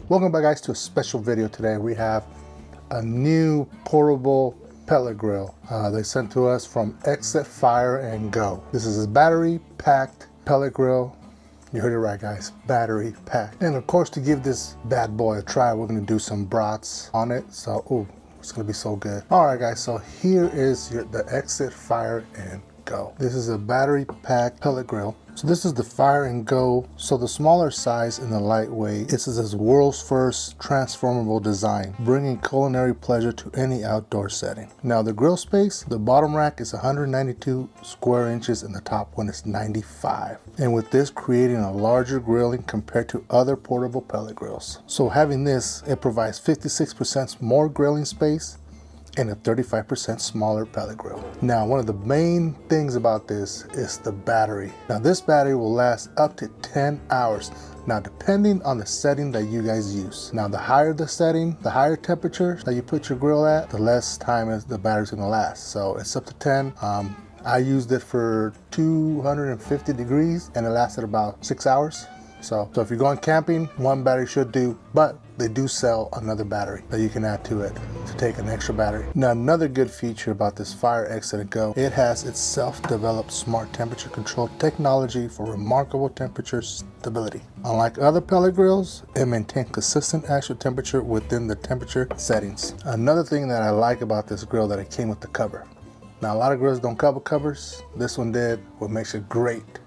Welcome back, guys, to a special video today. We have a new portable pellet grill they sent to us from Exit Fire and Go. This is a battery packed pellet grill. You heard it right, guys, battery packed. And of course, to give this bad boy a try, we're gonna do some brats on it. So, ooh, it's gonna be so good. All right, guys, so here is the Exit Fire and Go. This is a battery packed pellet grill. So this is the Fire and Go. So the smaller size and the lightweight. This is this world's first transformable design, bringing culinary pleasure to any outdoor setting. Now the grill space, the bottom rack is 192 square inches and the top one is 95. And with this, creating a larger grilling compared to other portable pellet grills. So having this, it provides 56% more grilling space and a 35% smaller pellet grill. Now, one of the main things about this is the battery. Now, this battery will last up to 10 hours. Now, depending on the setting that you guys use. Now, the higher the setting, the higher temperature that you put your grill at, the less time the battery's gonna last. So it's up to 10. I used it for 250 degrees and it lasted about 6 hours. So if you're going camping, one battery should do, but they do sell another battery that you can add to it to take an extra battery. Now, another good feature about this Fire Exit Go, it has its self-developed smart temperature control technology for remarkable temperature stability. Unlike other pellet grills, it maintains consistent actual temperature within the temperature settings. Another thing that I like about this grill that it came with the cover. Now, a lot of grills don't come with covers. This one did, what makes it great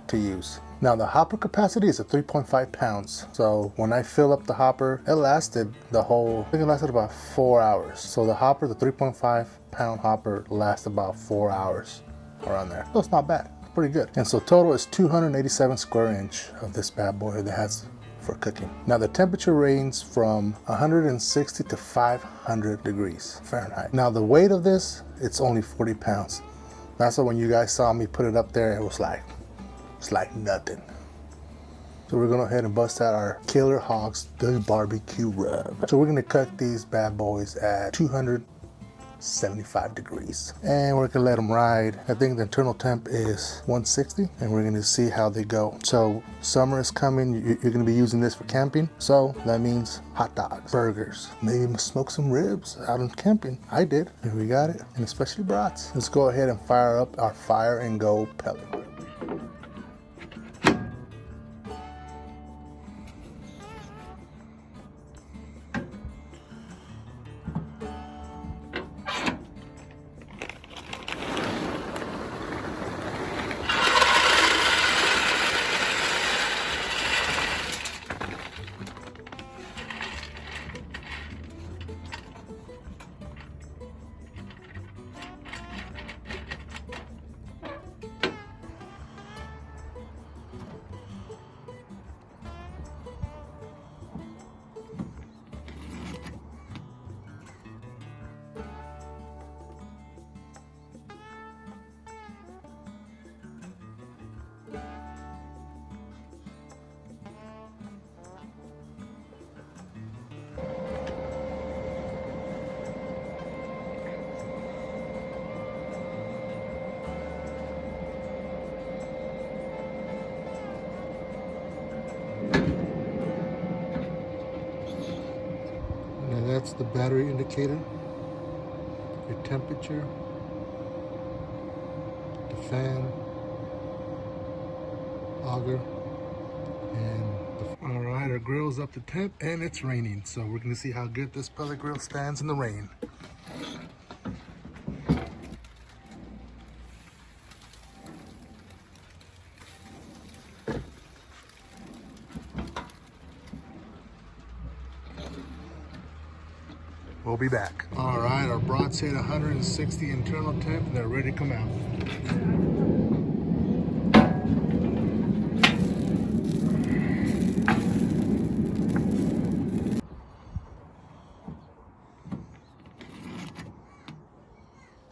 to use. Now the hopper capacity is at 3.5 pounds. So when I fill up the hopper, it lasted I think it lasted about 4 hours. So the 3.5 pound hopper lasts about 4 hours around there. So it's not bad, it's pretty good. And so total is 287 square inch of this bad boy that has for cooking. Now the temperature ranges from 160 to 500 degrees Fahrenheit. Now the weight of this, it's only 40 pounds. That's why when you guys saw me put it up there, it's like nothing. So we're gonna go ahead and bust out our Killer Hogs, the barbecue rub. So we're gonna cut these bad boys at 275 degrees. And we're gonna let them ride. I think the internal temp is 160 and we're gonna see how they go. So summer is coming, you're gonna be using this for camping. So that means hot dogs, burgers, maybe smoke some ribs out in camping. I did, and we got it, and especially brats. Let's go ahead and fire up our Fire and Go pellet. That's the battery indicator, your temperature, the fan, auger, and all right, our grill's up to temp and it's raining. So we're gonna see how good this pellet grill stands in the rain. We'll be back. All right, our brats hit 160 internal temp and they're ready to come out.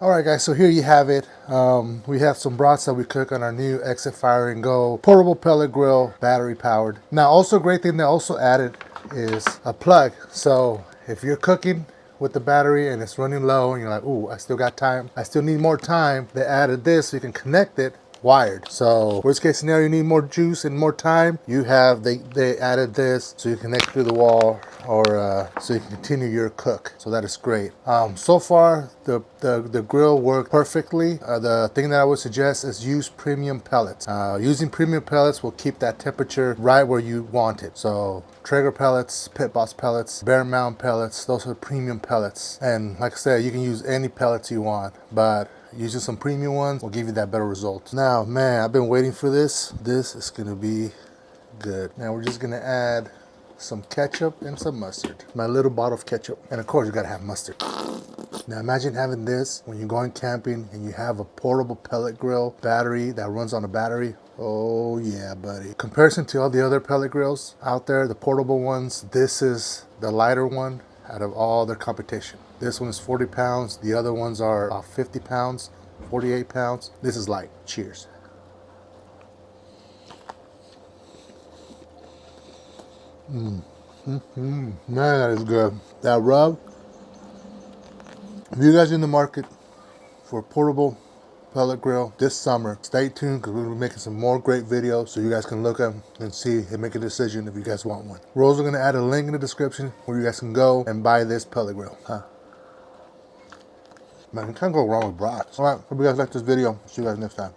All right, guys, so here you have it. We have some brats that we cook on our new Exit Fire and Go portable pellet grill, battery powered. Now, also a great thing they also added is a plug. So if you're cooking with the battery and it's running low and you're like, ooh, I still got time, I still need more time, they added this so you can connect it wired. So worst case scenario, you need more juice and more time, you have, they added this so you connect to the wall, or so you can continue your cook. So that is great. So far the grill worked perfectly. The thing that I would suggest is use premium pellets. Using premium pellets will keep that temperature right where you want it. So Traeger pellets, Pit Boss pellets, Bear Mountain pellets, those are premium pellets. And like I said, you can use any pellets you want, but using some premium ones will give you that better result. Now, man, I've been waiting for this. This is gonna be good. Now we're just gonna add some ketchup and some mustard. My little bottle of ketchup. And of course you gotta have mustard. Now imagine having this when you're going camping and you have a portable pellet grill battery that runs on a battery. Oh yeah, buddy. Comparison to all the other pellet grills out there, the portable ones, this is the lighter one out of all their competition. This one is 40 pounds. The other ones are about 50 pounds, 48 pounds. This is light. Cheers. Man, that is good. That rub. If you guys are in the market for a portable pellet grill this summer, stay tuned because we're going to be making some more great videos so you guys can look at them and see and make a decision if you guys want one. We're also going to add a link in the description where you guys can go and buy this pellet grill. Man, you can't go wrong with brats. Alright, hope you guys like this video. See you guys next time.